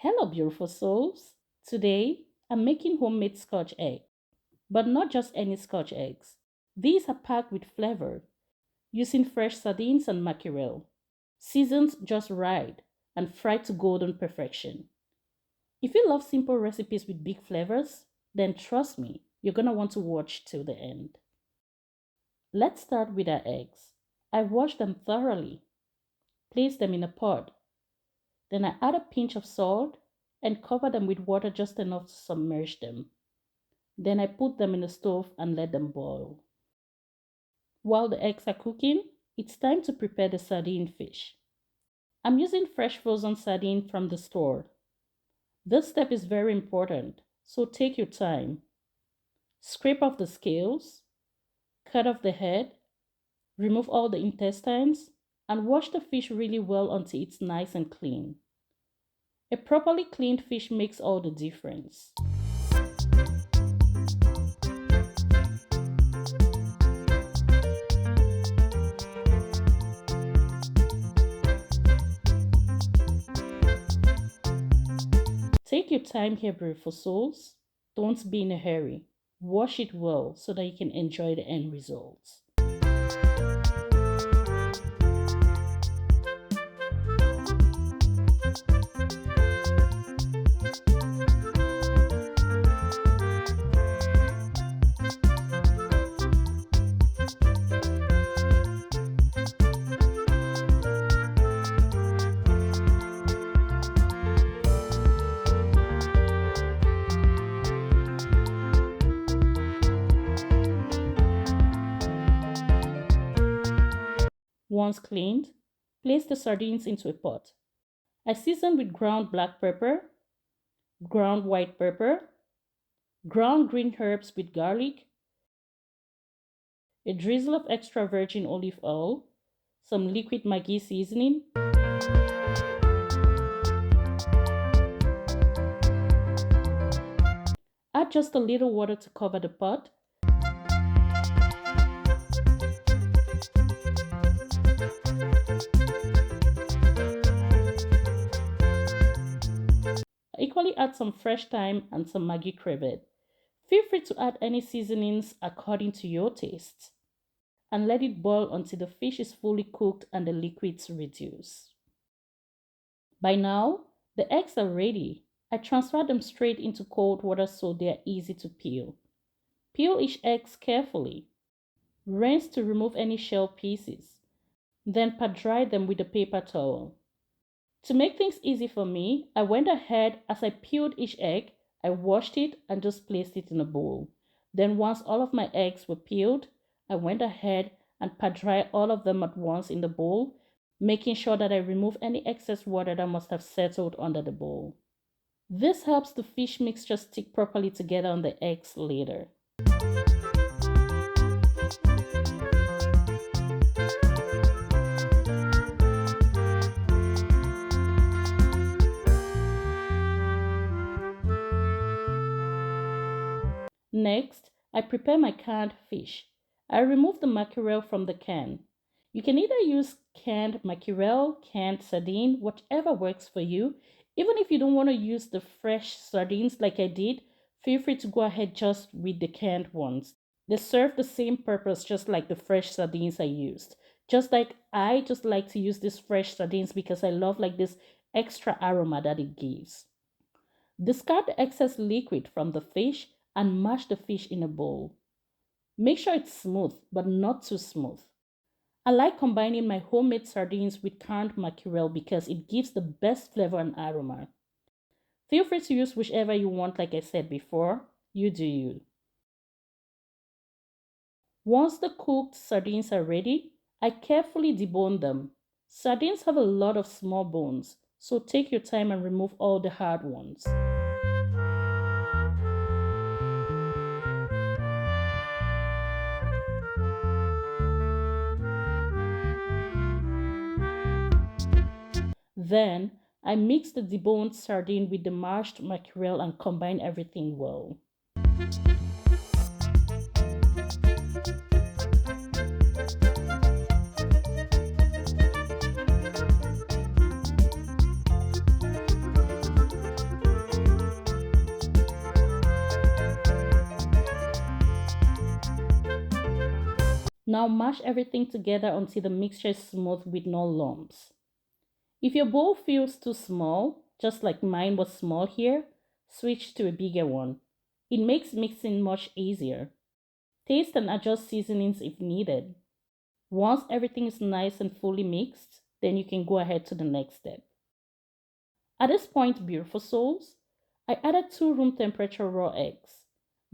Hello, beautiful souls. Today, I'm making homemade Scotch egg, but not just any Scotch eggs. These are packed with flavor, using fresh sardines and mackerel, seasoned just right and fried to golden perfection. If you love simple recipes with big flavors, then trust me, you're gonna want to watch till the end. Let's start with our eggs. I wash them thoroughly, place them in a pot, then I add a pinch of salt and cover them with water just enough to submerge them. Then I put them in the stove and let them boil. While the eggs are cooking, it's time to prepare the sardine fish. I'm using fresh frozen sardine from the store. This step is very important, so take your time. Scrape off the scales, cut off the head, remove all the intestines, and wash the fish really well until it's nice and clean. A properly cleaned fish makes all the difference. Take your time here, beautiful souls. Don't be in a hurry. Wash it well so that you can enjoy the end results. Once cleaned, place the sardines into a pot. I season with ground black pepper, ground white pepper, ground green herbs with garlic, a drizzle of extra virgin olive oil, some liquid Maggi seasoning, add just a little water to cover the pot. Equally add some fresh thyme and some Maggi crevette. Feel free to add any seasonings according to your taste. And let it boil until the fish is fully cooked and the liquids reduce. By now, the eggs are ready. I transfer them straight into cold water so they are easy to peel. Peel each egg carefully. Rinse to remove any shell pieces. Then pat dry them with a paper towel. To make things easy for me, I went ahead as I peeled each egg, I washed it and just placed it in a bowl. Then once all of my eggs were peeled, I went ahead and pat dry all of them at once in the bowl, making sure that I remove any excess water that must have settled under the bowl. This helps the fish mixture stick properly together on the eggs later. Next, I prepare my canned fish. I remove the mackerel from the can. You can either use canned mackerel, canned sardine, whatever works for you. Even if you don't want to use the fresh sardines like I did, feel free to go ahead just with the canned ones. They serve the same purpose just like the fresh sardines I used. Just like I just like to use these fresh sardines because I love like this extra aroma that it gives. Discard the excess liquid from the fish and mash the fish in a bowl. Make sure it's smooth, but not too smooth. I like combining my homemade sardines with canned mackerel because it gives the best flavor and aroma. Feel free to use whichever you want, like I said before. You do you. Once the cooked sardines are ready, I carefully debone them. Sardines have a lot of small bones, so take your time and remove all the hard ones. Then, I mix the deboned sardine with the mashed mackerel and combine everything well. Now mash everything together until the mixture is smooth with no lumps. If your bowl feels too small, just like mine was small here, switch to a bigger one. It makes mixing much easier. Taste and adjust seasonings if needed. Once everything is nice and fully mixed, then you can go ahead to the next step. At this point, beautiful souls, I added 2 room temperature raw eggs.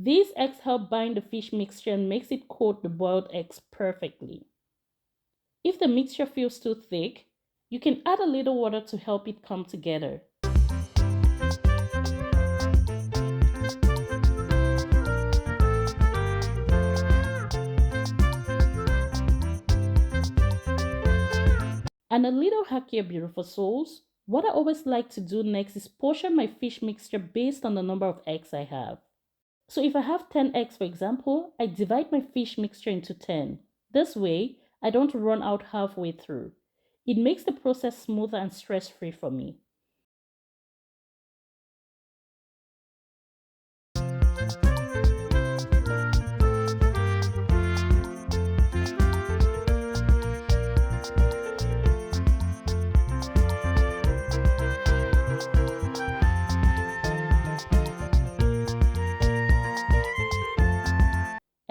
These eggs help bind the fish mixture and makes it coat the boiled eggs perfectly. If the mixture feels too thick, you can add a little water to help it come together. And a little hack here, beautiful souls. What I always like to do next is portion my fish mixture based on the number of eggs I have. So if I have 10 eggs, for example, I divide my fish mixture into 10. This way, I don't run out halfway through. It makes the process smoother and stress-free for me.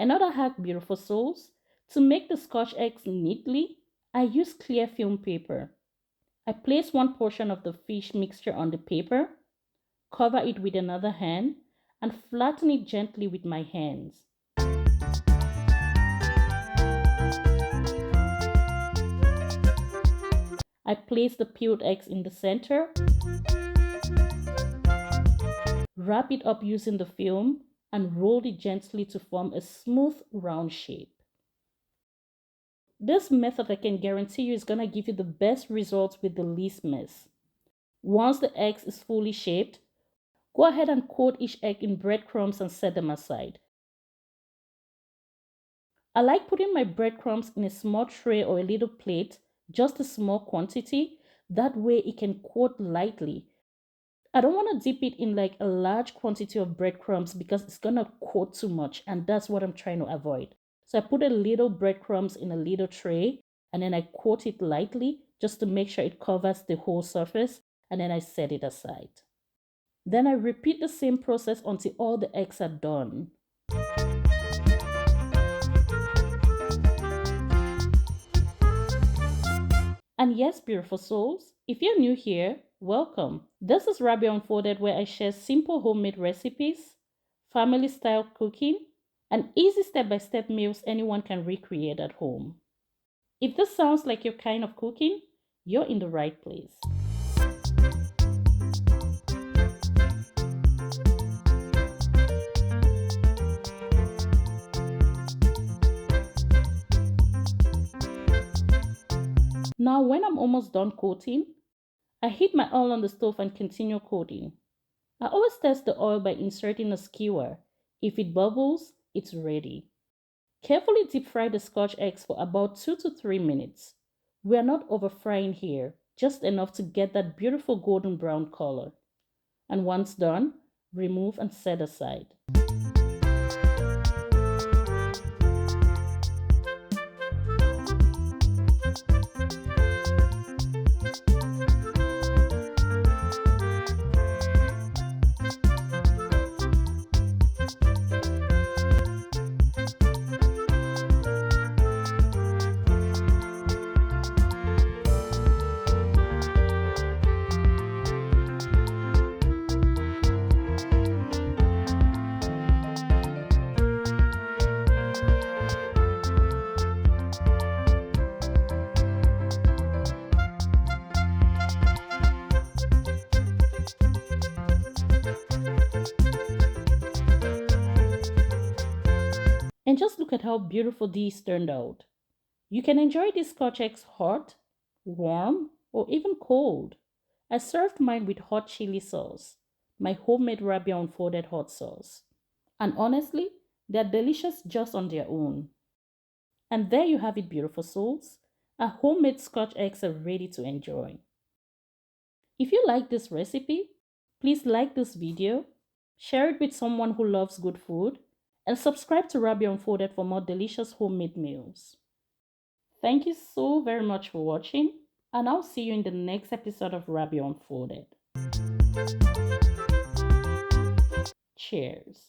Another hack, beautiful souls, to make the Scotch eggs neatly, I use clear film paper. I place one portion of the fish mixture on the paper, cover it with another hand, and flatten it gently with my hands. I place the peeled eggs in the center, wrap it up using the film, and roll it gently to form a smooth round shape. This method, I can guarantee you, is going to give you the best results with the least mess. Once the eggs is fully shaped, go ahead and coat each egg in breadcrumbs and set them aside. I like putting my breadcrumbs in a small tray or a little plate, just a small quantity. That way it can coat lightly. I don't want to dip it in like a large quantity of breadcrumbs because it's going to coat too much, and that's what I'm trying to avoid. So I put a little breadcrumbs in a little tray and then I coat it lightly just to make sure it covers the whole surface, and then I set it aside. Then I repeat the same process until all the eggs are done. And yes, beautiful souls, if you're new here, welcome. This is Rabia Unfolded, where I share simple homemade recipes, family style cooking, and easy step-by-step meals anyone can recreate at home. If this sounds like your kind of cooking, you're in the right place. Now, when I'm almost done coating, I heat my oil on the stove and continue coating. I always test the oil by inserting a skewer. If it bubbles, it's ready. Carefully deep fry the Scotch eggs for about 2 to 3 minutes. We are not over frying here, just enough to get that beautiful golden brown color. And once done, remove and set aside. And just look at how beautiful these turned out. You can enjoy these Scotch eggs hot, warm, or even cold. I served mine with hot chili sauce, my homemade Rabia Unfolded hot sauce. And honestly, they're delicious just on their own. And there you have it, beautiful souls. Our homemade Scotch eggs are ready to enjoy. If you like this recipe, please like this video, share it with someone who loves good food, And subscribe to Rabia Unfolded for more delicious homemade meals. Thank you so very much for watching, and I'll see you in the next episode of Rabia Unfolded. Cheers.